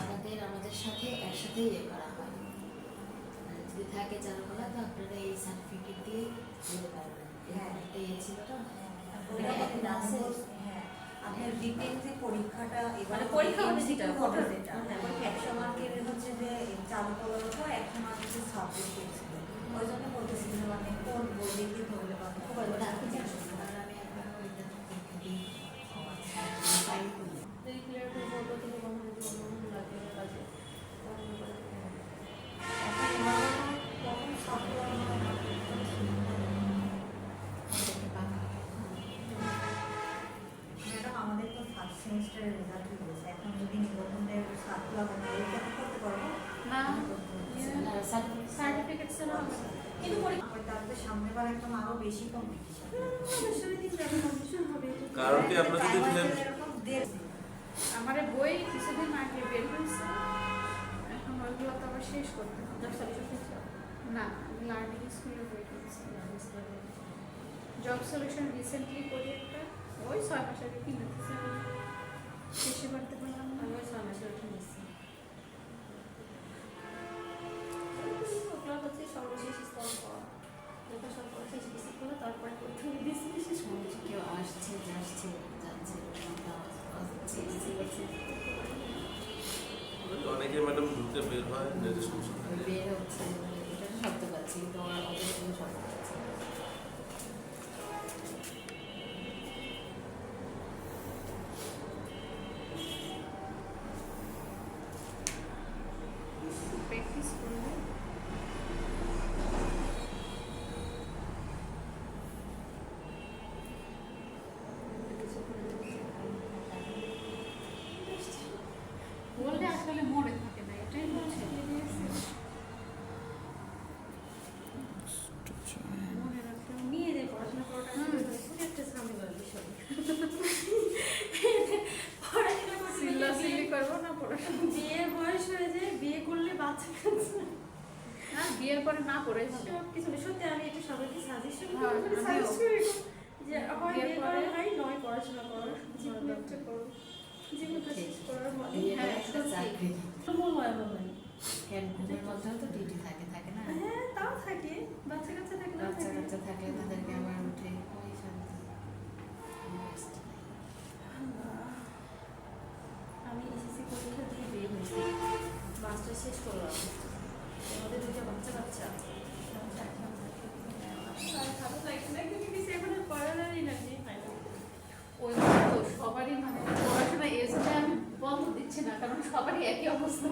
আপনাদের আমাদের সাথে একসাথেই করা হয়, যদি থাকে চারুকলা তো আপনারা এই সার্টিফিকেট দিয়ে দিতে পারবেন। একটা ইয়ে ছিল তো আপনার রিটেন যে পরীক্ষাটা এবারে পরীক্ষা হবে যেটা 100 মার্কের হচ্ছে যে চারুকলার উপর 100 মার্কের যে সাবজেক্ট ছিল ওই জন্য বলতেছিল মানে কোন বই দেখে ধরলে পারবে খুব ভালো আমি একবার ওইটা পরীক্ষা দিই ফাইল করি ক্লিয়ার করবো থেকে বন্ধ লাগে কাজে আমাদের তো ফার্স্ট সেমিস্টারের রেজাল্ট হয়েছে, এখন যদি নিবন্ধনের সার্কুলার পরীক্ষা করতে পারবো না সার্টিফিকেট ছাড়া কিন্তু তারপরে সামনেবার একদম আরো বেশি কম্পিটিশন হবে। কারণ কি আপনারা যদি আমার বই কিছুদিন আগে বের হয়েছে, এখন ওইগুলো তো আবার শেষ করতে হবে। না লার্নিং স্কুলের বই কিনছি, জব সলিউশন রিসেন্টলি করি একটা, ওই 6 মাস আগে কিনে দিয়েছি, শেষে করতে পারলাম না। আমি 6 মাসের ওটা নিচ্ছি। ওগুলো হচ্ছে সর্বশেষ স্তর পাওয়া, যেটা সর্বশেষ রিসিভ করে তারপরে পরীক্ষা দিয়েছি শেষ করে। কেউ আসছে যাচ্ছে যাচ্ছে অনেকে ম্যাডাম ঢুকে বের হয় নিজের সমস্যা বের হচ্ছে, এটা শব্দ পাচ্ছি কিন্তু আমার অত কোনো শব্দ পাচ্ছি না। প্র্যাকটিস করলে বললে আসলে মনে থাকে না, এটাই হচ্ছে মনে রাখতে নিয়ে যায় পড়াশোনা করাটা একটা ঝামেলার বিষয়। পড়াশোনা করবো না পড়াশোনা, বিয়ের বয়স হয়ে যায়, বিয়ে করলে বাচ্চা কাচ্চা না, বিয়ের পরে না পড়ে সব কিছু সত্যি। আমি এটা সবাইকে সাজেশন করি যে হয় বিয়ে করা হয় নয় পড়াশোনা করো, জীবনটা করো, জীবনটা শেষ করার মানে হ্যাঁ চাকরি মন হয় ভাই কেন ঘুমের মধ্যেও তো ডিউটি থাকে থাকে না? হ্যাঁ তাও থাকে, বাচ্চা কাচ্চা থাকলে বাচ্চা কাচ্চা থাকলে তাদেরকে আবার উঠে ওই শান্তি। আমি এসএসসি পরীক্ষা দিয়ে বের হয়েছি, মাস্টার শেষ করলাম, আমাদের দুটো বাচ্চা কাচ্চা ভালো লাগছে না, কিন্তু কিছু এখন পড়ানোর এনার্জি পাই না। ওই তো সবারই মানে পড়াশোনা এসে আমি বন্ধ দিচ্ছি না, কারণ সবারই একই অবস্থা,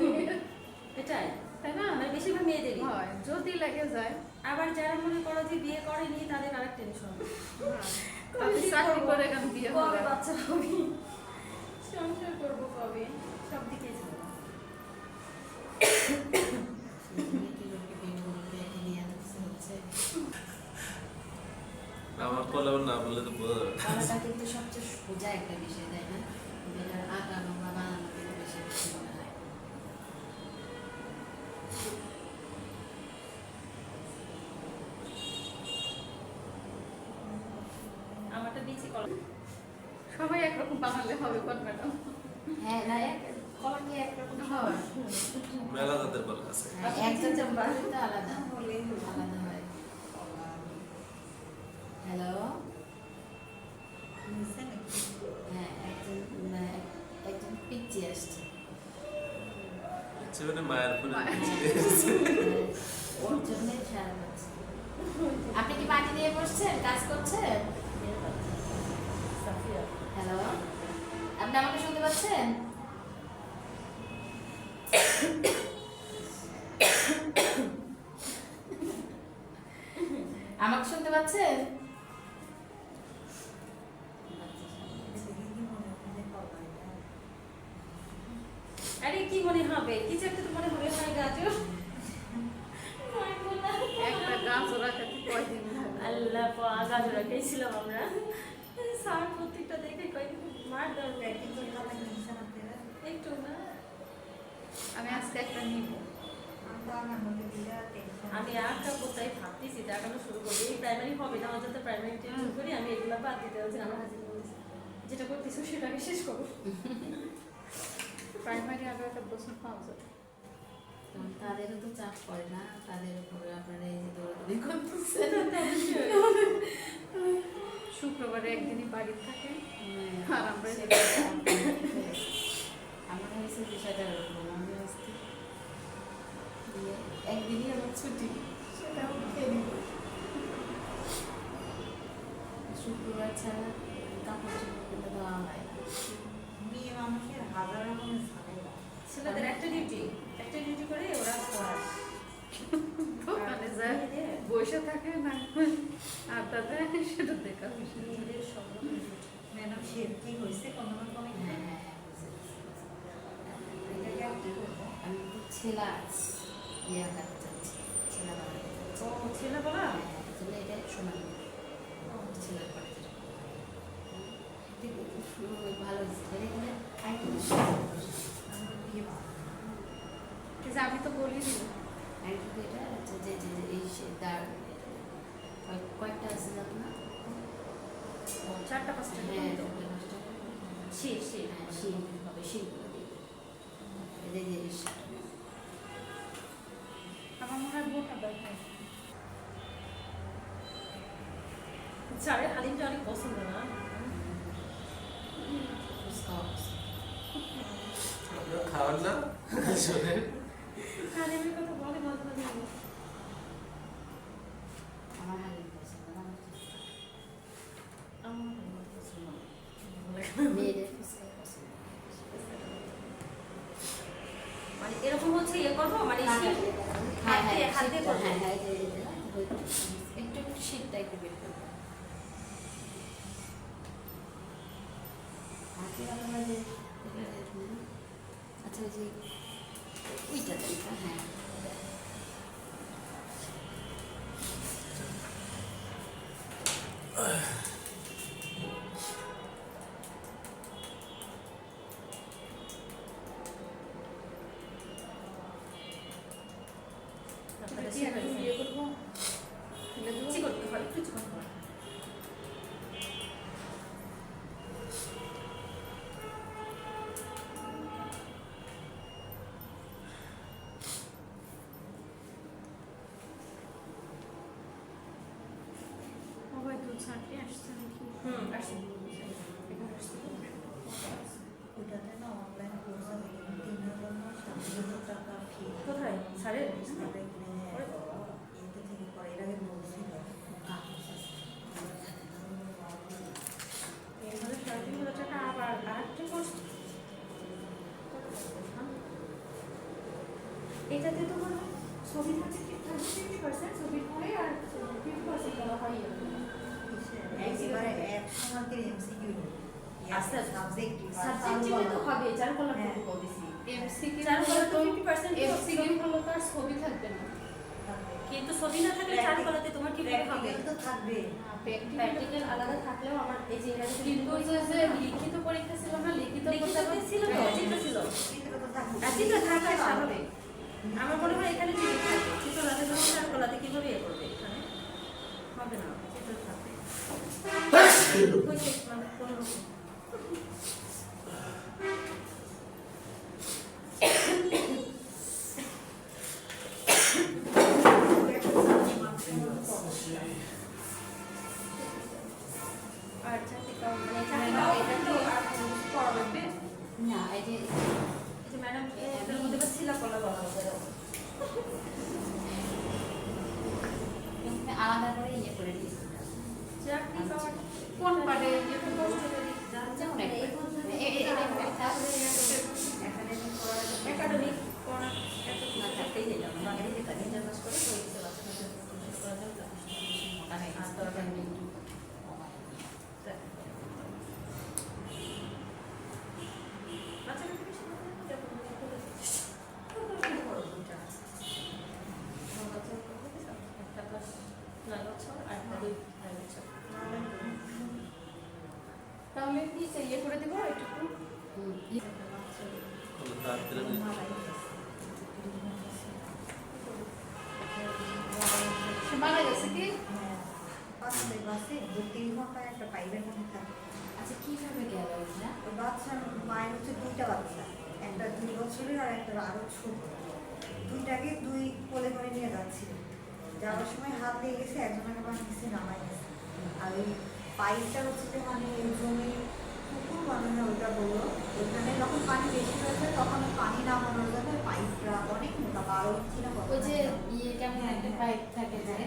এটাই তাই না? মানে বেশিরভাগ মেয়েদেরই হয়, যদি লেগে যায়। আবার যারা মনে করো যে বিয়ে করেনি তাদের আরেক টেনশন, চাকরি করে কেন বিয়ে কবে বাচ্চা হবে, সংসার করবো কবে, সব দিকে আমার কলে না বললে তো বোঝা যাবে। পড়াটা কিন্তু সবচেয়ে সোজা একটা বিষয়, তাই না? যেটা আঁকানো বা বানানো কিন্তু বেশি বেশি মনে হয়। আমারটা দিয়েছি কলম, সবাই একরকম বানালে হবে কোন ম্যাডাম? হ্যাঁ না, এক কলম দিয়ে একরকম হয়, মেলা তাদের বলে আছে একটা চেম্বার তো আলাদা আলাদা হয়। হ্যালো, হ্যাঁ একজন পিচ্চি আসছে, সেখানে মায়ের পরে ওর জন্যে খেয়াল হচ্ছে। আপনি কি পার্টি দিয়ে বসছেন, কাজ করছেন? হ্যালো, আপনি আমাকে শুনতে পাচ্ছেন? আমাকে শুনতে পাচ্ছেন? আরে কি মনে হবে, কিছু একটা তো মনে হবে, হয় গাজর একটা গাছ ওরা খেতে কয়দিন, আল্লাহ গাজরা খেয়েছিলাম আমরা। স্যার প্রত্যেকটা দেখে কই মার দাও প্র্যাকটিস করে খাতা কিনছেন আপনারা? একটু না। আমি আজকে একটা নিব। আমি তো আমার মধ্যে দিলে টেনশন। আমি আঁকা কোথায় ভাবতেছি দেখানো শুরু করবো, এই প্রাইমারি হবে না, অযথা প্রাইমারি টেনশন করি, আমি এগুলো বাদ দিতে হচ্ছে। আমার হাজির বলেছে যেটা করতেছো সেটাকে শেষ করো। প্রাইমারি আগে একটা বছর পাওয়া যাবে। কারণ তাদেরও তো চাপ পড়ে না, তাদের উপরে আপনারা এই যে দৌড়াদৌড়ি করতেছেন। শুক্রবারে একদিনই বাড়ি থাকে আর আমরা সেটা আমার হয়েছে বিষয়টা এরকম, আমি আসতে একদিনই আমার ছুটি, সেটা উঠে নিব। শুক্রবার ছাড়া কাপড় চোপড় কিন্তু দেওয়া হয় না। মেয়ে মানুষের হাজার রকমের ঝামেলা। ছেলেদের একটা ডিউটি করে ওরা পড়ায়। দোকানে যায় বসে থাকে না আড্ডা দেয়, সেটা দেখা হয়েছে। মেয়েদের সব রকম duty। ম্যাডাম সে কি হয়েছে কোনো না কোনো হ্যাঁ হ্যাঁ হ্যাঁ, বুঝেছি। এটাকে আর কি করবো? আমি তো ছেলা ইয়ে আঁকাতে চাচ্ছি, ছেলা বানাতে চাচ্ছি। ও ছেলে বলা হ্যাঁ, আসলে এটা সমান ছেলের পরে যেটা ঠিক ভালো হয়েছে এখানে আরেকটু আমি বিয়ে কিন্তু আমি তো বলি নি আরেকটু এটা হচ্ছে যে যে যে এই দাঁড় কয়েকটা আছে জানো না? ও 4টা-5টা হ্যাঁ তো শীত হ্যাঁ শিল হবে শিলগুলো দিয়ে এই যে রিক্সাটা আমার মনে হয় বোটা দেখায়। স্যারের হালিমটা অনেক পছন্দ না? ফুচকা অবস্থা। আপনারা খাওয়ান না শোনেন। হালিমের কথা বলে মাঝে মাঝে আমি। আমার হালিম পছন্দ না, আমার ফুচকা। আমার হালিম পছন্দ না। মেয়েদের ফুচকা পছন্দ। মানে এরকম হচ্ছে ইয়ে করবো মানে হ্যাঁ হ্যাঁ হাত দিয়ে করবো। হ্যাঁ হ্যাঁ একটু একটু শীতটা একটু বের করবো। হাতে আমরা যে আচ্ছা ওই যে ওইটা হ্যাঁ তারপরে কি এখন বিয়ে করবো? ফেলে দেবো? চিকন করতে হয়, একটু চিকন করতে হয়। সবাই দুধ ছাড়িয়ে আসছে নাকি? আসি। এখানে আসছে তো? ওটাতে না অনলাইন কোর্স আছে 3,700 টাকা ফি। কোথায়? স্যারের? এতে থেকে করে এর আগে বলছিল। কাগজ আছে এইভাবে 3,500 টাকা আবার আরেকটা কোর্স। এটাতে তো মনে হয় ছবি থাকে 50% ছবির পরে আর 50% দেওয়া হয় এরকম। একেবারে 100 মার্কের এমসিকিউ আচ্ছা, সাবজেক্ট সাবজেক্টিভে তো হবে, যার কলার হ্যাঁ। ফটো দিছি। এমসিকিউ যার কলার তো তো 50% এমসিকিউ হলো তো আর ছবি থাকবে না। কিন্তু ছবি না থাকলে চার কলাতে তোমার কি করে হবে? প্র্যাকটিক্যাল তো থাকবে। প্র্যাকটিক্যাল আলাদা থাকলেও আমার এই যে ইংরেজি কিন্তু যে লিখিত পরীক্ষা ছিল না, লিখিত লিখিততে ছিল তো, চিত্র ছিল। চিত্র তো থাকবে। আর চিত্র থাকা স্বাভাবিক। আমার মনে হয় এখানে চিত্র থাকে। চিত্র না থাকলে চার কলাতে কিভাবে ইয়ে করবে এখানে? হবে না, চিত্র থাকবে। হয়েছে, মানে কোনোরকম। আর চাকরিটা মানে এটা তো আর কোনো কিছু করা লাগবে? না এই যে এই যে ম্যাডাম এর মধ্যে বা শিলা কলা বলা হবে। এখানে আলাদা করে ইয়ে করে দিয়েছি চাকরি পাওয়ার কোন পারে ইয়ে তাহলে কি ইয়ে করে দিব একটু তাড়াতাড়ি সে মারা গেছে কি বাসে 2-3 ঘন্টা একটা পাইপের মধ্যে থাকে। আচ্ছা কিভাবে গেল এটা? ওই বাচ্চার মায়ের হচ্ছে 2টা বাচ্চা, একটা 2 বছরের আর একটা আরো ছোট। 2টাকে 2 কোলে করে নিয়ে যাচ্ছিল, যাওয়ার সময় হাত দিয়ে গেছে, একজনের আবার নিচে নামাই গেছে। আর ওই পাইপটা হচ্ছে যে মানে জমি পুকুর বানানো, ওইটা বললো ওইখানে যখন পানি বেশি হয়েছে তখন ওই পানি নামানোর জন্য পাইপটা অনেক মোটা, 12 ইঞ্চি না কত ওই যে ইয়ে কেমন একটা পাইপ থাকে যে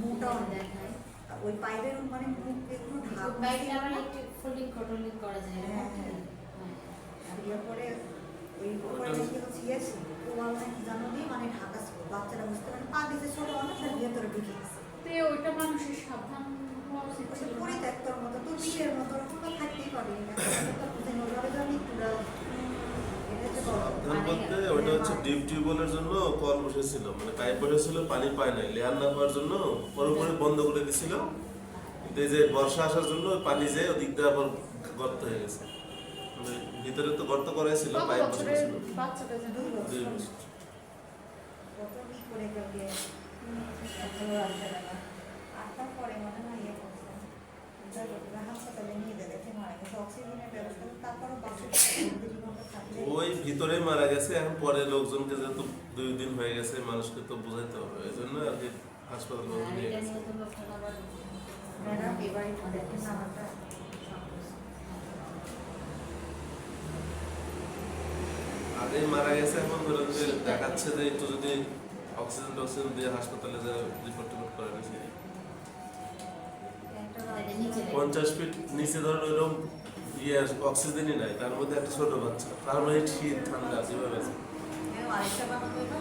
মোটা দেখায়, ওই পাইপের মানে মুখ এগুলো ঢাকা পাইপটা আবার একটু ফোল্ডিং কটলিং করা যায় হ্যাঁ, হ্যাঁ। বিয়ের পরে ওই উপরে নাকি হচ্ছে ইয়ে ছিল, ওয়াল নাকি জানো নেই, মানে ঢাকা ছিল, বাচ্চারা বুঝতে পারে পা দিতে ছোট মানুষ আর ভেতরে ঢুকে গেছে। তে ওইটা মানুষের সাবধান হওয়া উচিত ওই ছিল না। পরিত্যক্তর মতো তো বিয়ের মতো ওরকম তো থাকতেই পারে না, তো বুঝেন ওইভাবে তো আমি পুরো এটা হচ্ছে বড়। সাবধান বলতে ওইটা হচ্ছে ডিপ টিউবওয়েলের জন্য কল বসেছিল, মানে পাইপ বসেছিল, পানি পায় নাই, লেয়ার না পাওয়ার জন্য পুরোপুরি বন্ধ করে দিছিল। কিন্তু এই যে বর্ষা আসার জন্য ওই পানি যে ওদিক দিয়ে আবার গর্ত হয়ে গেছে, মানে ভিতরে তো গর্ত করাই ছিল, কত পাইপ বছরের বসেছিল বাচ্চাটা যেন 2 2 বছর বছর। কত কি করে গেলে আর তারপরে মনে হয় ইয়ে করছে, হাসপাতালে নিয়ে যেতে দেখে মারা গেছে, অক্সিজেনের ব্যবস্থা, তারপরও বাচ্চা জীবনটা থাকলে ওই ভিতরে মারা গেছে। এখন পরে লোকজনকে যেহেতু 2 দিন হয়ে গেছে, মানুষকে তো বোঝাইতে হবে, এই জন্য আর কি হাসপাতাল আর নিয়ে এটা গেছে। নিয়ে তো লোকজন আবার ম্যাডাম এবারই দেখেন নামাটা আগে মারা গেছে, এখন ধরেন যে দেখাচ্ছে যে একটু যদি অক্সিজেন টক্সিজেন দিয়ে হাসপাতালে যা রিপোর্ট টিপোর্ট করে নিয়েছে। নিচে 50 ফিট নিচে ধরেন ওইরকম ইয়ে অক্সিজেনই নাই, তার মধ্যে একটা ছোট বাচ্চা, তার মধ্যে শীত ঠান্ডা যেভাবে আছে। আরেকটা বানাবো না,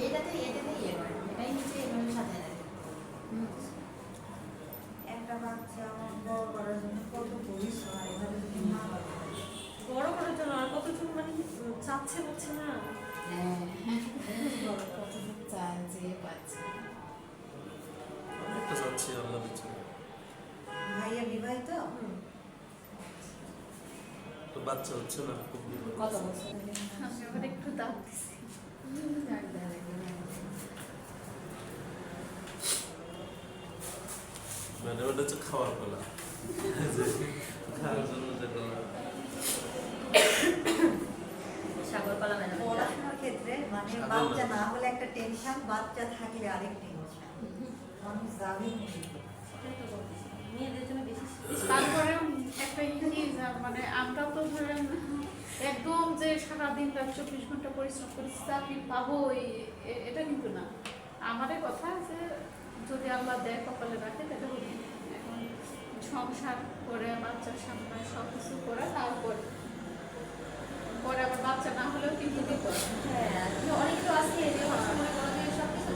এটাতে ইয়ে করে এটাই নিচে এভাবে সাজায় রাখে। একটা বাচ্চা আমার বড় করার জন্য কত পরিশ্রম, আর এভাবে যদি না হয় বড় করার জন্য আর কতজন মানে চাচ্ছে হচ্ছে না। হ্যাঁ কতটুকু চায় যে পাচ্ছে। একটা চাচ্ছি আল্লাহ দিচ্ছে। ভাইয়া বিবাহিত, তো বাচ্চা হচ্ছে না, খুব বিপদ। কত বছর আমি আবার একটু দাম দিছি ম্যাডাম এটা হচ্ছে খাওয়ার পালা, খাওয়ার জন্য যেটা সাগরপালা ম্যাডাম পড়াশোনার ক্ষেত্রে মানে সাধারণ বাচ্চা না হলে একটা টেনশন, বাচ্চা থাকলে আরেক টেনশন, মানুষ যাবে মেয়েদের জন্য বেশি তারপরে একটা কি মানে আমরা তো ধরেন একদম যে সারাদিন রাত 24 ঘন্টা পরিশ্রম করে চাকরি পাবো এটা কিন্তু না। আমাদের কথা যে যদি আল্লাহ দেয় কপালে রাখে তাহলে হবে। এখন সংসার করে বাচ্চার সামনে সব কিছু করে তারপর পরে আবার বাচ্চা না হলেও কিন্তু দিতে হবে। হ্যাঁ অনেক তো আছে যে হঠাৎ মনে করো যে সব কিছু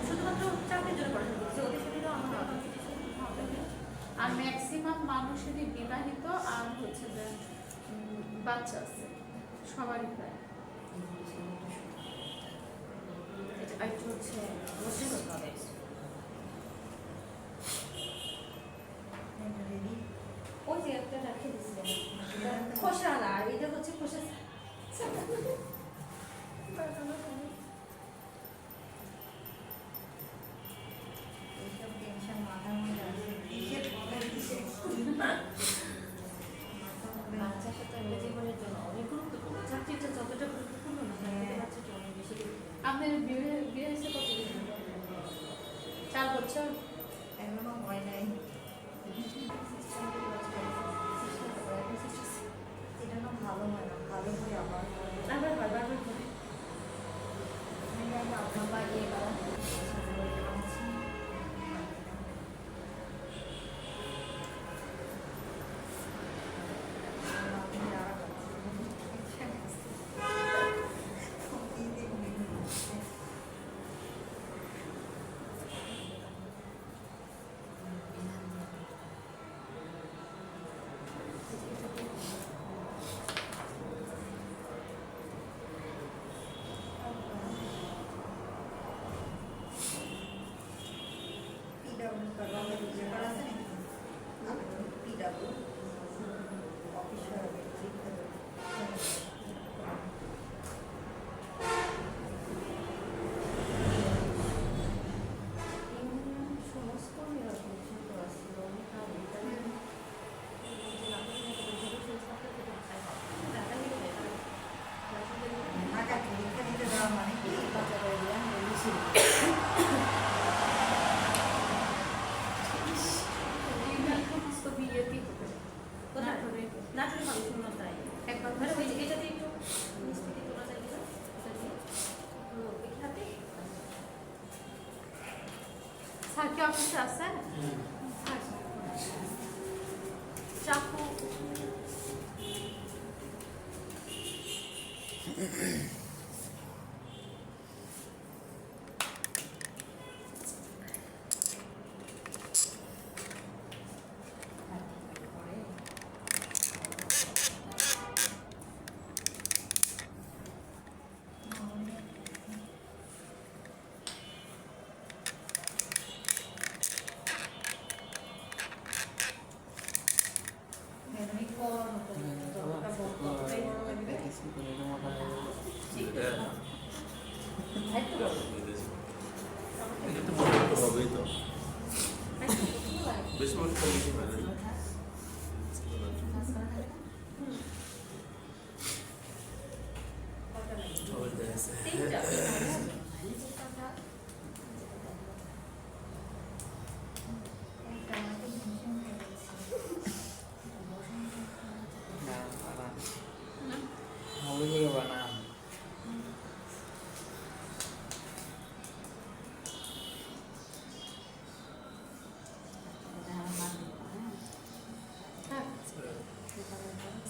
শুধুমাত্র চাকরির জন্য পড়াশোনা করছে, ওদের সাথে তো আমাদের কম্পিটিশন হবে না। আর ম্যাক্সিমাম মানুষেরই বিবাহিত আর হচ্ছে যে বাচ্চা আছে সবারই প্রায়। এটা একটু হচ্ছে অবশ্যই করতে হবে। ওই যে একটা রাখে দিচ্ছিলেন খোসা না, এটা হচ্ছে খোসা এইসব টেনশন মাথার মধ্যে আছে, কিসের ফলে কিসের কি বাচ্চার সাথে একটা জীবনের জন্য অনেক গুরুত্বপূর্ণ। চাকরিটা যতটা গুরুত্বপূর্ণ না, তার থেকে বাচ্চাটা অনেক বেশি গুরুত্বপূর্ণ। আপনার বিয়ে হয়েছে কতদিন? 4 বছর? এখনো হয় নাই, এটা না ভালো হয় না, ভালো হয় আবার আবার বারবার করে লম্বা ইয়ে করা কি অফিসে আছে? চাকু এটা তো মনে তো হবেই তো বেশ মনে তো বেশি হয় না সবাই দেখেছে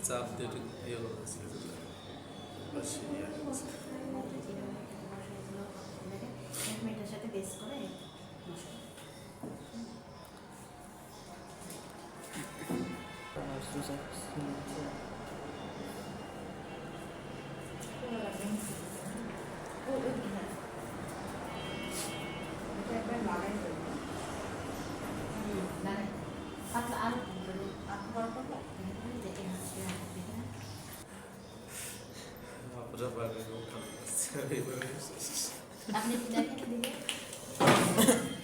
চাপ দিয়ে একটু ইয়ে করা হয়েছিল বাস ইয়ে করেছে। এটার সাথে বেস করে মশলা এটা একবার লাগাই দেবো। লাগাই পাতলা আরো বড় করবো? আপুরা পারবে না, ভালো লাগছে। এইভাবে আপনি কি দেখেন দিকে?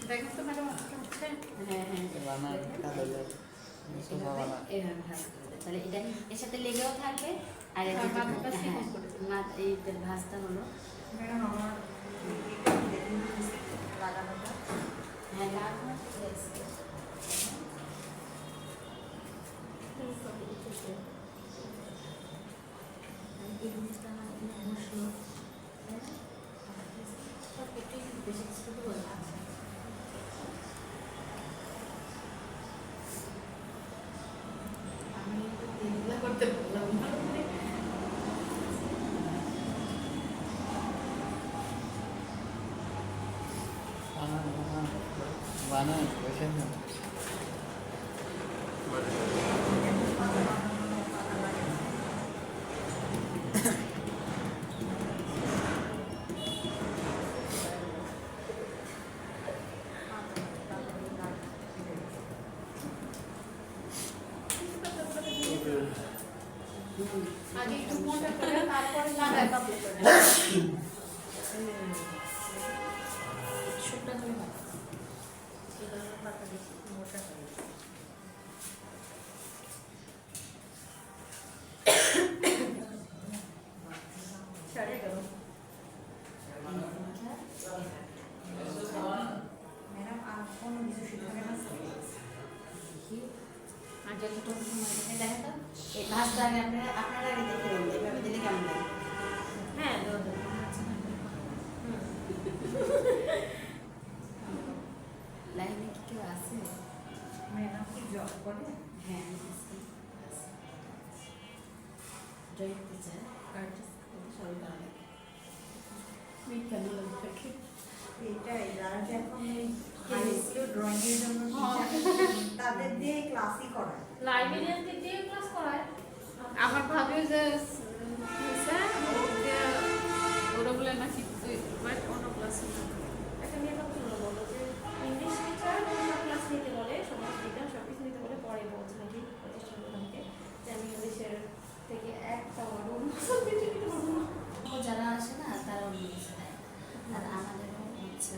দেখেন তো ম্যাডাম হচ্ছে হ্যাঁ হ্যাঁ এভাবে ভাজ করে দেয়। তাহলে এটা এর সাথে লেগেও থাকবে আর এটা হ্যাঁ, মাথাটা চিকন করে এই ভাজটা হলো ম্যাডাম আমার লাগানোটা হ্যাঁ লাগানো হয়েছে। এই জিনিসটা আমার অবশ্য সব একটু বেশি কিছু তো আছে। আমি একটু তেলগুলো করতে বললাম না। আগে একটু মোটা করে তারপরে লাগাই পাতলা করে। শুকনা করে ভালো। পাতা বেশি মোটা করে দিই। সাড়ে গেল। ম্যাডাম আর কোনো কিছু শিখাবে না? আর যতটুকু সময় দেখে দেখেন তো এই ভাজটা আগে আপনারা আগে দেখে নেন এভাবে দিলে কেমন লাগে। হ্যাঁ লাইনে কি কেউ আছে? ম্যাডাম কি জব করে? হ্যাঁ আছে। জয়েন্ট টিচার আর্টিস্ট সবাই ভালো লাগে। বিজ্ঞান থাকে এটাই যারা যে এখন এই হাই স্কুল ড্রয়িং এর জন্য teacher, তাদের দিয়ে ক্লাসই করায়। লাইব্রেরিয়ান দিক দিয়ে ক্লাস করায়। আমার ভাবে যে ওরা বলে নাকি বাট অন্য ক্লাস একটা মেয়ে কথা শুনে বললো যে ইংলিশ টিচার সব ক্লাস নিতে বলে, সমাজ বিজ্ঞান সব কিছু নিতে বলে, পরে বলছে নাকি প্রতিষ্ঠানগুলোকে যে আমি ইংলিশের থেকে একটা ওয়ার্ডও কিছু নিতে পারবো না। ও যারা আসে না তারা অন্য কিছু দেয় আর আমাদেরও হচ্ছে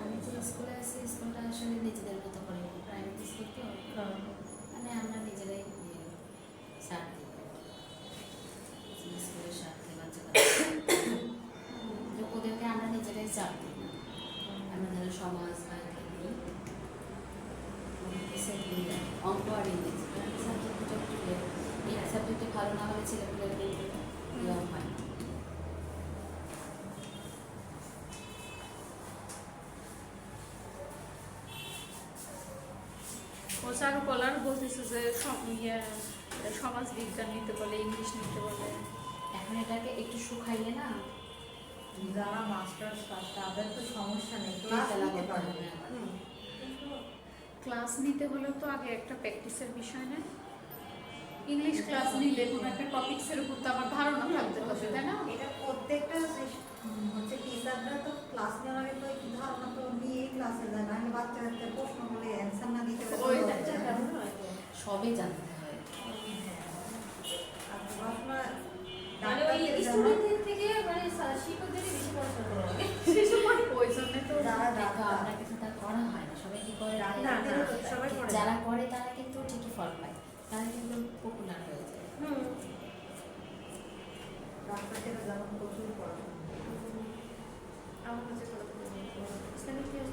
আমি যে স্কুলে আছি স্কুলটা আসলে নিজেদের মতো করে প্রাইভেট স্কুল তো মানে আমরা নিজেরাই সার দিই স্কুলের স্বার্থে বাচ্চারা ওদেরকে আমরা নিজেরাই চাপ দিই না আমরা যারা সমাজ বা অঙ্ক আর ইংরেজি সাবজেক্ট এই সাবজেক্টে ভালো না হলে ছেলেগুলোর নিয়ম হয় না। ও চারুকলার বলতেছে যে সমাজ বিজ্ঞান নিতে বলে, ইংলিশ নিতে বলে। এখন এটাকে একটু শুকাইলে না যারা মাস্টার্স পাস তাদের তো সমস্যা নেই, ক্লাস তেতলা নিতে করতে পারবে। হবে আবার। ক্লাস নিতে হলেও তো আগে একটা প্র্যাকটিসের বিষয় না। ইংলিশ ক্লাস নিলে কোনো একটা টপিক্সের উপর তো আমার ধারণা থাকতে হবে, তাই না? এটা প্রত্যেকটা হচ্ছে টিচাররা তো ক্লাস নেওয়ার আগে তো একটু ধারণা তো নিয়েই ক্লাসে যায় না, আমি বাচ্চা বাচ্চা প্রশ্ন করলে অ্যান্সার না দিতে পারলে ওই তো একটা লজ্জা। কারণ হয়তো সবই জানতে হয়। আর পড়াশোনা মানে ওই ডাক্তারদের জন্য স্টুডেন্টদের থেকে মানে শিক্ষকদেরই বেশি পড়াশোনা করা লাগে। ওই জন্য তো যারা কিন্তু ডাক্তার আমরা কিন্তু তা করা হয় না, সবাই কি করে না, না, সবাই করে না। যারা করে তারা কিন্তু ঠিকই ফল পায়, তারা কিন্তু পপুলার হয়ে যায়। হুম। ডাক্তারদের যেমন প্রচুর পড়াশোনা। আমার কাছে ইসলামিক থেকে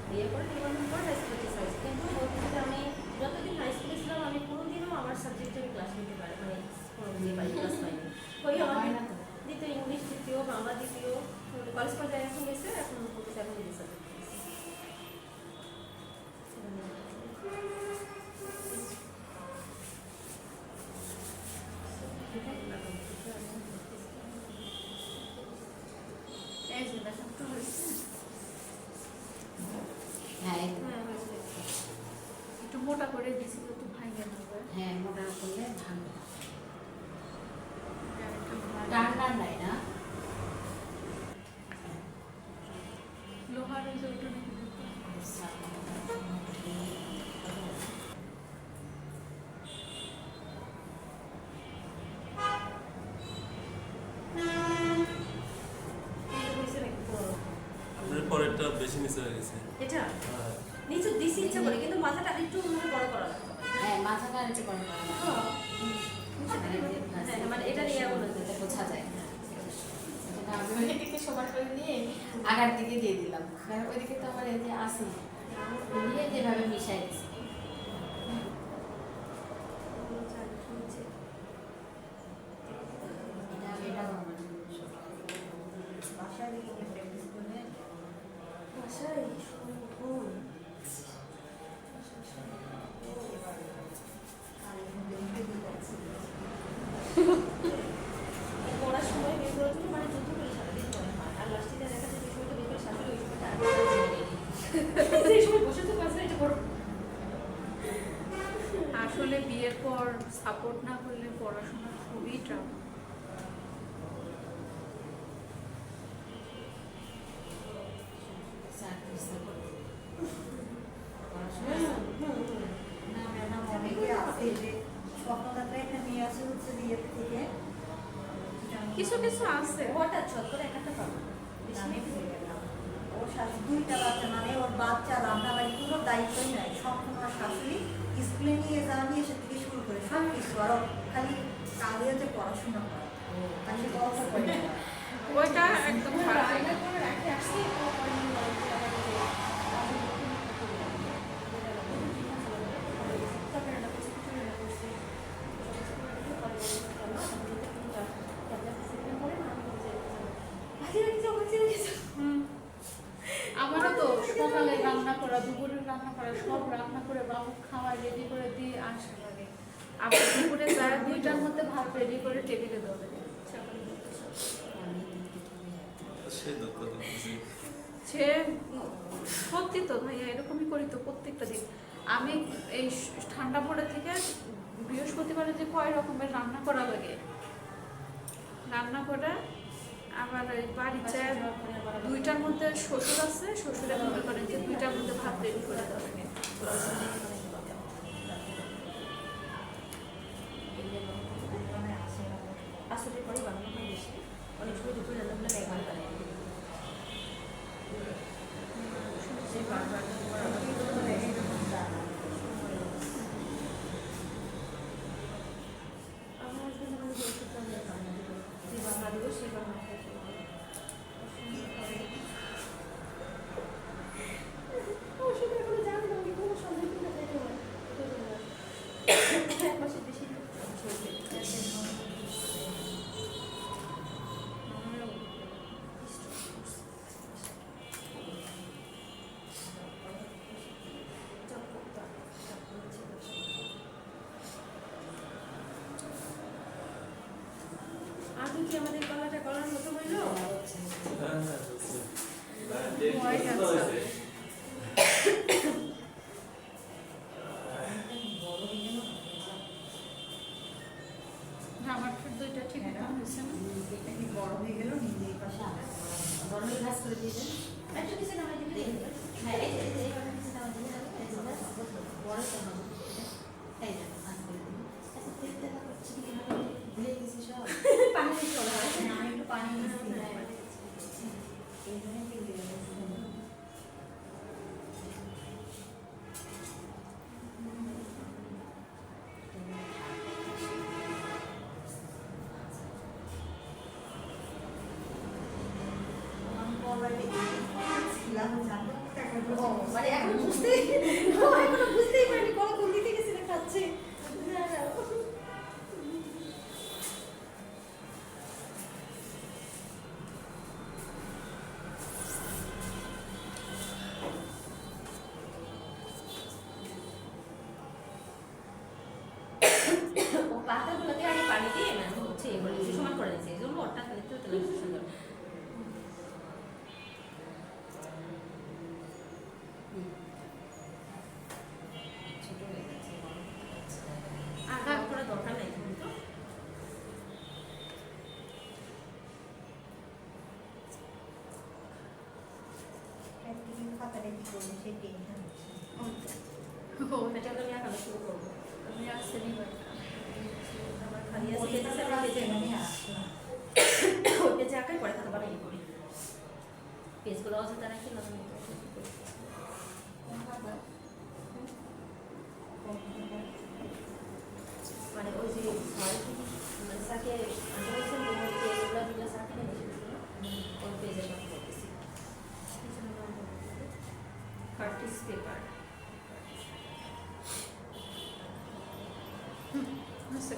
বিয়ে করে নির্বাচন করে হাই স্কুলে হয়েছে, কিন্তু বলতে যে আমি যতদিন হাই স্কুলে ছিলাম আমি কোনোদিনও আমার সাবজেক্টে আমি ক্লাস নিতে পারি মানে কোনো দিয়ে পারি ক্লাস পাইনি। ওই আমার হয় না তো। দ্বিতীয় ইংলিশ, দ্বিতীয় বাংলা, দ্বিতীয় কলেজ পর্যায়ে এখন গেছে, এখন বলতেছে এখন দ্বিতীয় সাবজেক্ট এই যে দেখেন তো হয়েছে। হ্যাঁ এই তো। হ্যাঁ হয়েছে। একটু মোটা করে দিছিল তো ভাঙে যাবে। হ্যাঁ মোটা করলে ভালো। আর একটু ভালো। টান্ডার নাই না, লোহার ওই যে ওটা নাকি দিতে। এটা হয়েছে নাকি পুরো? আপনার পরেরটা বেশি নিচে হয়ে গেছে। এটা হ্যাঁ। নিচে দিছি ইচ্ছা করে, কিন্তু মাথাটা একটু মানে বড় করা লাগবে। হ্যাঁ মাথাটা আর একটু বড় করা লাগে। হ্যাঁ, মানে এটা নিয়ে বলে যাতে বোঝা যায়। সেটা আমি ওইদিকে সবার করে নিয়ে আগার দিকে দিয়ে দিলাম, কারণ ওইদিকে তো আমার এই যে আসি নিয়ে যেভাবে মিশাই দিছি। এটা আমার বাসায় গিয়ে প্র্যাকটিস করলে বাসায় ঘুম আর লিখে দিয়ে যাচ্ছি। পড়ার সময় বের করার জন্য মানে যুদ্ধ করে সারাদিন মনে হয়, আর লাস্টে দেখা যাচ্ছে যে সময়টা বের করে শাশুড়ি ওই সময়টা সেই সময় বসে তো পাশে এটা করো। আসলে বিয়ের পর সাপোর্ট না করলে পড়াশোনা খুবই টাফ। অনেকে আছে যে স্বপ্নদাতা এটা নিয়ে আসে হচ্ছে বিয়ের থেকে কিছু কিছু আছে। হঠাৎ ছট করে একটা পাবো ওর শাশুড়ি দুইটা বাচ্চা, মানে ওর বাচ্চা রান্না বাড়ি কোনো দায়িত্বই নাই, সম্পূর্ণ শাশুড়ি স্কুলে নিয়ে যাওয়া নিয়ে এসে থেকে শুরু করে সব কিছু, আর ওর খালি কালে হচ্ছে পড়াশোনা করা, খালি গল্প করে ওইটা একদম খারাপ। রান্না করে রাখে আসছি হুম। আমারও তো সকালে রান্না করা, দুপুরে রান্না করা, সব রান্না করে বাবু খাওয়া রেডি করে দিয়ে আসা লাগে। আবার দুপুরে যায় 2টার মধ্যে ভাত রেডি করে টেবিলে দেওয়া লাগে। সে দুঃখ দেখতেছি। সে সত্যি তো ভাইয়া, এরকমই করি তো প্রত্যেকটা দিন। আমি এই ঠান্ডা পড়ে থেকে বৃহস্পতিবারে যে কয় রকমের রান্না করা লাগে, রান্না করে আবার ওই বাড়ি যায় 2টার মধ্যে শ্বশুর আছে, শ্বশুরে মনে করেন যে 2টার মধ্যে ভাত রেডি করে দেওয়া লাগে। আসলে পরে বানানো হয় বেশি, অনেক সময় দুপুরে রান্নাগুলো একবার বানাই সেই বারবার আমার হাজবেন্ড আমাকে বলতে যে বাংলা দেবো সেই বাংলা ওষুধ এখন জানি না, আমি কোনো সন্দেহ করে খাইতে হয় এক মাসের বেশি কি আমাদের গলাটা গলার মতো হইলো? হ্যাঁ হ্যাঁ হচ্ছে। না, ডেট ভয় পর্যন্ত লাগছে। হয়েছে। আমার দুইটা ঠিক মতো হয়েছে না। এটা কি বড় হয়ে গেল নিজে এই পাশে বড় ভাজ করে দিয়ে দেন। একটু নিচে নামাই দিবি? হ্যাঁ, এইভাবে নিচে নামাই দিলে হবে। এই যে বড় তো হবে। এই যে ভাজ করে দিন। আচ্ছা, তেল দেওয়া হচ্ছে কি হবে? ভুলে গেছি সব। পানি দিয়ে চলে হয়। আমি একটু পানি নিচ্ছি হ্যাঁ। এই জন্য তেল দিয়ে দিচ্ছি। আমি অলরেডি ছিলাম জানো ও, মানে এখন বুঝতেই এখনো বুঝতেই পারিনি কল কোন দিকে গেছিল খাচ্ছে। ও পাতাগুলোতে আগে পানি দিয়ে মানে হচ্ছে এগুলো একটু সমান করে দিয়েছে এই জন্য ওটা দেখতে হতে লাগছে সুন্দর। ছোট হয়ে যাচ্ছে, বড় হয়ে যাচ্ছে। আর ভাগ করার দরকার নেই কিন্তু। একদিকে খাতাটা কি করবো সেই টেনশন হচ্ছে ও এটা আমি আঁকানো শুরু করবো। আমি আসতে নিব আমার খালি আছে ওই পেজে খাতাটা পেজে মানে আসলাম ওই পেজে আঁকাই পরে খাতা বানাই করি। পেজগুলো আছে তারা কি না কোন খাতা কোন খাতা মানে ওই যে ঘরে থেকে মানে স্যারকে আনতে বলছেন ওই পেজগুলো দিলে স্যারকে নিয়ে এসেছিল ওই পেজের কথা বলতেছি। কার্টিস পেপার আছে।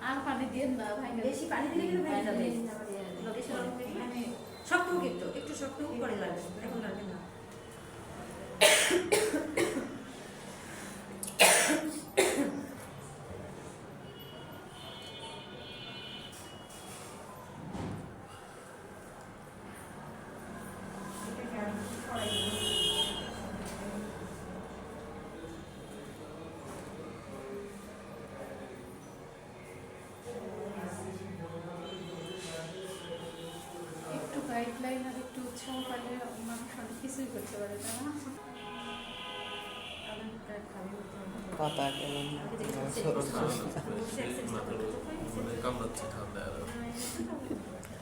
আর পানি দিয়ে না ভাই, বেশি পানি দিলে কিন্তু ভেঙে যাবে। দিয়ে বেশি গরম দিলে মানে শক্ত হোক একটু একটু শক্ত হোক পরে লাগবে এখন লাগবে না। এটাকে আমি কি করাই একটু গাইডলাইন আর একটু উৎসাহ পাইলে মানুষ অনেক কিছুই করতে পারে, তাই না? পাতা কেমন মানে কামড়াচ্ছে ঠান্ডা আর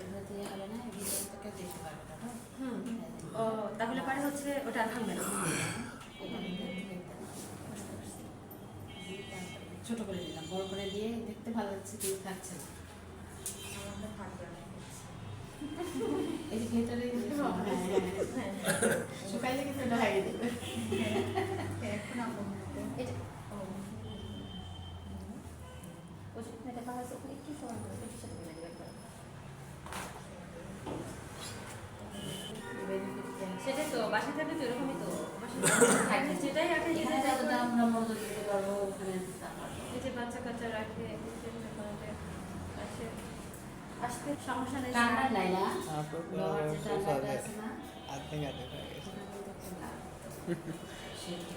এটা দিয়ে হবে না, ভিতর থেকে দিতে পারবে না। হুম ও তাহলে পরে হচ্ছে ওটা আর ভাঙবে না। ছোট করে দিলাম, বড় করে দিয়ে দেখতে ভালো লাগছে, দিয়ে থাকছে না। আমারটা থাকবে না এই যে ভেতরে শুকাইলে কিন্তু এটা হারিয়ে দেবে। এখন আপন এটা ও ওই যে এটা পাওয়া যাচ্ছে ওখানে একটু সমান করে একটু সাথে মিলে দেবে একবার। সেটাই তো বাসায় থাকলে তো এরকমই তো বাসায় থাকলে যেটাই রাখে এখানে যেটাই যতটা আমরা মনোযোগ দিতে পারবো ওখানে তা পারবো। এই যে বাচ্চা কাচ্চা রাখে আসে আসতে সমস্যা নেই। ঠান্ডা নাই না, তারপর লোহার যে ঠান্ডাটা আছে না, আর্ধেক আর্ধেক হয়ে গেছে ওখানে কিন্তু ঠান্ডা। সেটা।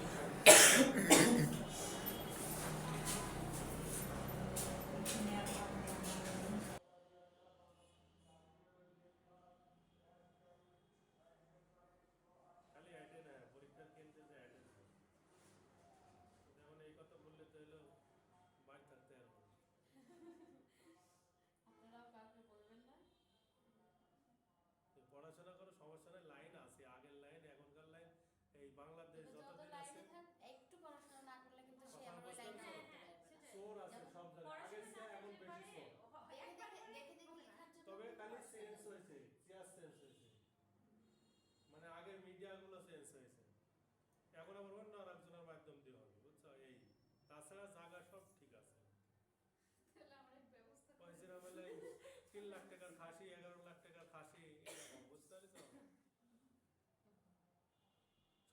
খালি অ্যাটেন্ড হয় পরীক্ষার কেন্দ্রে যে অ্যাটেন্ড হয় যেমন এই কথা বললে তো এলো বাড়ি থাকতে আর আপনারাও কাউকে বলবেন না। পড়াশোনা করো সমস্যা নেই, লাইন আছে আগের লাইন এখনকার লাইন এই বাংলাদেশ যত যতদিন আছে লাইনে থাক, একটু পড়াশোনা না করলে কিন্তু সে কথা আবার ওই বুঝতে লাইনে পারছো? করতে পারবে না। চোর আছে সব জায়গায় আগের চেয়ে এখন বেশি চোর দেখে লেখার জন্য তবে খালি চেঞ্জ হয়েছে চেয়ার চেঞ্জ হয়েছে মানে আগের মিডিয়াগুলো চেঞ্জ হয়েছে এখন আবার অন্য আরেকজনের মাধ্যম দিয়ে হবে বুঝছো এই তাছাড়া জায়গা সব ঠিক আছে পয়সা মেলে 3 লাখ টাকার খাসি 11 লাখ টাকার খাসি এরকম বুঝতে পারছো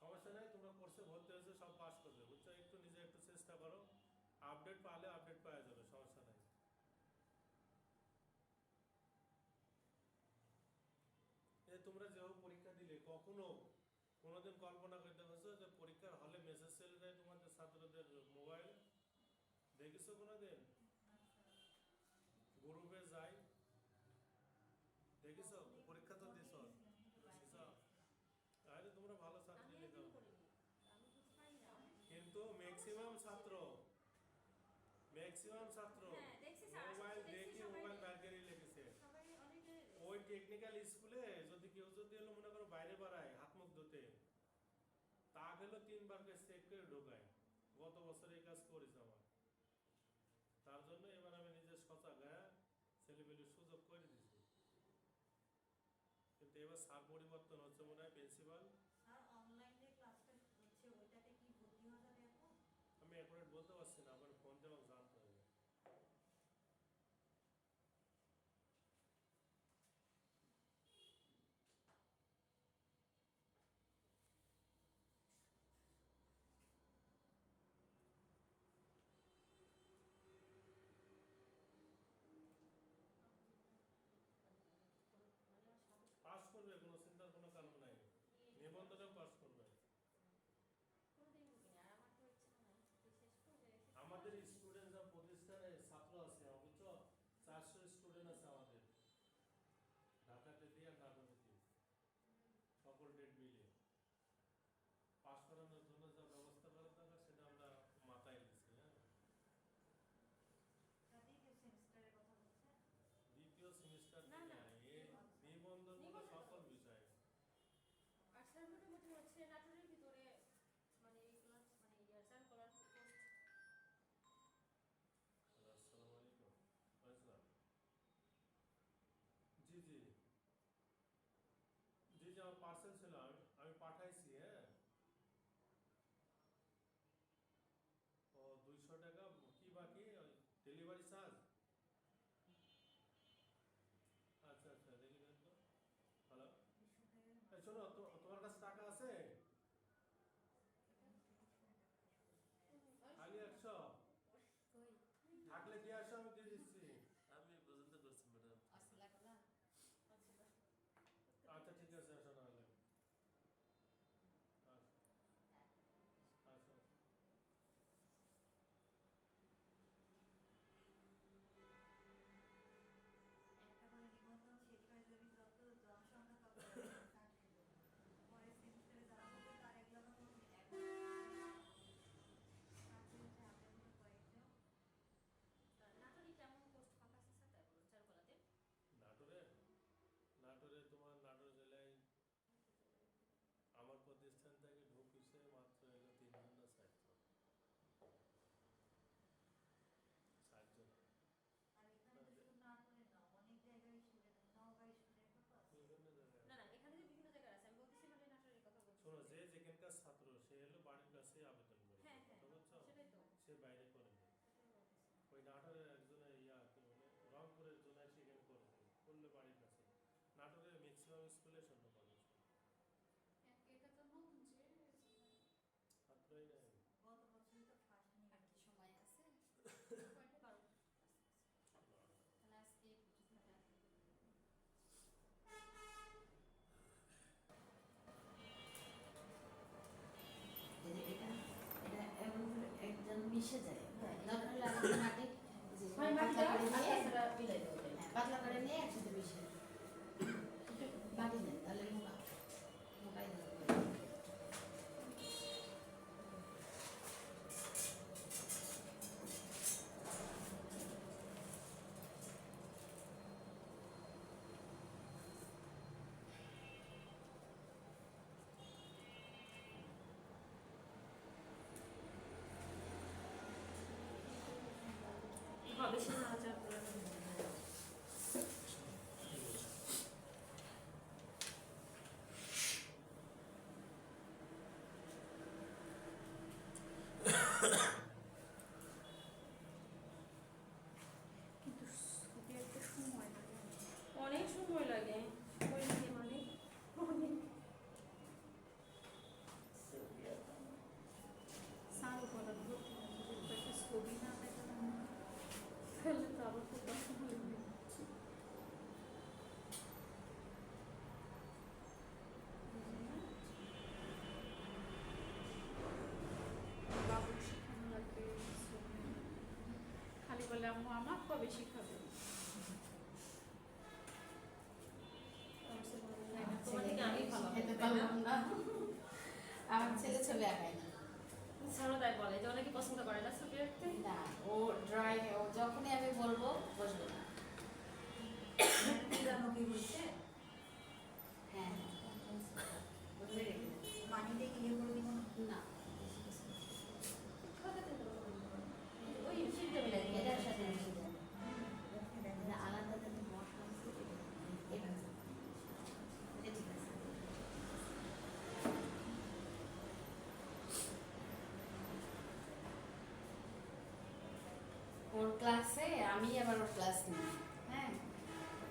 সমস্যা নাই তোমরা কোর্সে ভর্তি হয়েছে সব পাস করবে বুঝছো একটু নিজে একটু আপডেট পাওয়া যাবে, সমস্যা নাই। তোমরা যেভাবে পরীক্ষা দিলে কখনো কোনোদিন কল্পনা করতে পারছো যে পরীক্ষার হলে মেসেজ চলে যায় তোমাদের ছাত্রদের মোবাইলে? দেখেছো কোনোদিন? গ্রুপে যাই, দেখেছো? পরীক্ষা তো দিছ, তাহলে তোমরা ভালো ছাত্রী আমি লিখো। একদিন করিনি, আমি বুঝতে পারি না। কিন্তু ম্যাক্সিমাম ছাত্র হ্যাঁ, দেখছি স্যার, মোবাইল দেখছি দেখি সবাই মোবাইল বের করে লিখেছে। সবাই অনেকে ওই টেকনিক্যাল স্কুলে যদি কেউ যদি হলো মনে করো বাইরে বাড়ায় হাত মুখ ধুতে, তা গেলো 3 বার চেক করে ঢোকায়। গত বছর এই কাজ করেছে আমার, তার জন্য এবার আমি নিজে সজাগ, ছেলেমেয়ের সুযোগ করে দিচ্ছি। কিন্তু এবার স্যার পরিবর্তন হচ্ছে মনে হয়, প্রিন্সিপাল। আর অনলাইনে ক্লাসটা হচ্ছে ওইটাতে কি ভর্তি হওয়া যাবে এখন? আমি অ্যাকুরেট বলতে পারছি না, আমার ফোন দিয়ে আমাকে জানতে হবে। পাস করবে, কোনো চিন্তার কোনো কারণ নাই, নিবন্ধনেও পাস করবে। কোনোদিন ঢুকিনি, আর আমার তো ইচ্ছে নাই বিশেষ করে আমাদের স্টুডেন্ট যা প্রতিষ্ঠানে ছাত্র আছে, অথচ 400 স্টুডেন্ট আছে আমাদের ঢাকাতে দিয়ে আর নাটোরে দিয়ে, সকল ডেট মিলিয়ে পাস করানোর জন্য যা ব্যবস্থা করা দরকার সেটা আমরা মাথায় নিচ্ছি। হ্যাঁ, তাতেই কি সেমিস্টারের কথা বলছে? দ্বিতীয় সেমিস্টার না, না। নিবন্ধন সকল বিষয়। আর স্যার মোটামুটি হচ্ছে নাটোরের ভিতরে মানে এই ক্লাস মানে ইয়ার করার পোস্ট। আসসালামু আলাইকুম। আসসালাম। জি জি জি জি, আমার পার্সেল ছিল, আমি পাঠাইছি। হ্যাঁ, ও 200 টাকা কি বাকি, ডেলিভারি চার্জ? আচ্ছা আচ্ছা, দেখি দেন তো। হ্যালো, এই শোনো, তোমার কাছে টাকা আছে? খালি 100 কই থাকলে দিয়ে আসো, আমি দিয়ে দিচ্ছি। আমি পর্যন্ত করছি ম্যাডাম। আসলা কলা আচ্ছা ঠিক আছে, আসো নাহলে। আসো আসো। একটা করে নিবন্ধন শেষ হয়ে যাবে, যত জনসংখ্যা তত পরে সেমিস্টারে যারা হবে তার এগুলো আমাদের মতো কয়েকজন। নাটোরে কেমন পোস্ট ফাঁকা আছে স্যার, তাই বলুন চারুকলাতে? নাটোরে তোমার নাটোর জেলায় আমার প্রতিষ্ঠান থেকে ঢুকিছে মাত্র এলো 3 জন না 4 জন। 4 জন। আর এখানে তো শুধু নাটোরে না, অনেক জায়গায় স্টুডেন্ট, নওগাঁয় স্টুডেন্ট আছে। বিভিন্ন জায়গায়। না না, এখানে যে বিভিন্ন জায়গায় আছে, আমি বলতেছি মানে নাটোরের কথা বলছি। শোনো, যে যেখানকার ছাত্র সে হলো বাড়ির কাছে আবেদন করে, হ্যাঁ হ্যাঁ, কথা বলছো? সেটাই তো সে বাইরে করে নেই। সেটাই বলতেছি। ওই নাটোরের একজনের কি বলে রংপুরের জন্য সেখানে করলে বাড়ির কাছে। নাটোরের ম্যাক্সিমাম স্কুলে শূন্য মানুষ এটা তো নতুন যে ছাত্রই নেই। গত বছরই তো ফার্স্ট নিয়ে আর কি সময় আছে কয়টা 12? তাহলে আজকে এটা এটা এমন করে একজন মিশে যায়, দরকার হলে আরেকজন মাটি যে পাতলা করে নিয়ে পাতলা করে নিয়ে একসাথে মিশে বাটি নেন, তাহলে মোটাই ধরবে। আম্মু আমার কবে শিখাবে? আমার ছেলে বলে, তাই না? তোমার থেকে আমি ভালো খেতে তাই না? পারলাম না। আমার ছেলে ছবি আঁকায় না। ছাড়ো তাই বলে যে অনেকে পছন্দ করে না ছবি আঁকতে। না, ও ড্রয়িং, ও যখনই আমি বলবো বসবে না। জানো কি হয়েছে হ্যাঁ, বসবে রেখে দেবে। পানিতে ইয়ে করে দিব না। না, ওই সিদ্ধ মিলাই দিয়ে এটার সাথে মিশে যাবে। রেখে দেন। এটা আলাদা যদি মশলা আছে, এটা এটা ঠিক আছে। ওর ক্লাসে আমি আবার ওর ক্লাস নিই, হ্যাঁ,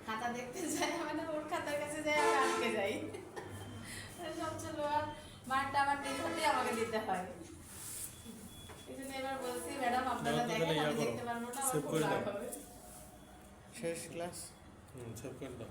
খাতা দেখতে যাই মানে ওর খাতার কাছে যাই, আমি আটকে যাই। সবচেয়ে লোয়ার মার্কটা আমার নিজ আমাকে দিতে হয়। এই জন্য এবার বলছি ম্যাডাম আপনারা দাও তো দেখেন, তাহলে ইয়া আমি করো, দেখতে পারবো না, আমার সেভ খুব করে রাগ দাও। হবে। শেষ ক্লাস সেভ করে দাও।